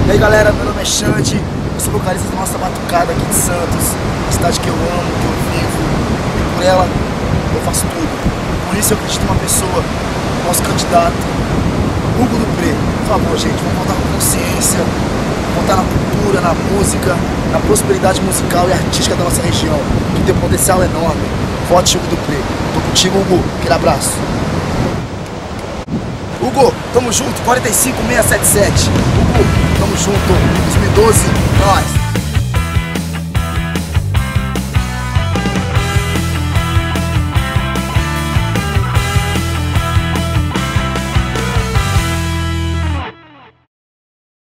E aí galera, meu nome é Xande, eu sou vocalista da nossa batucada aqui de Santos, a cidade que eu amo, que eu vivo, e por ela eu faço tudo. Por isso eu acredito numa pessoa, nosso candidato, Hugo Dupré. Por favor, gente, vamos voltar com consciência, voltar na cultura, na música, na prosperidade musical e artística da nossa região, que tem um potencial enorme. Vote Hugo Dupré. Tô contigo, Hugo. Aquele abraço. Hugo, tamo junto, 45677. Hugo, tamo junto, 2012, nós.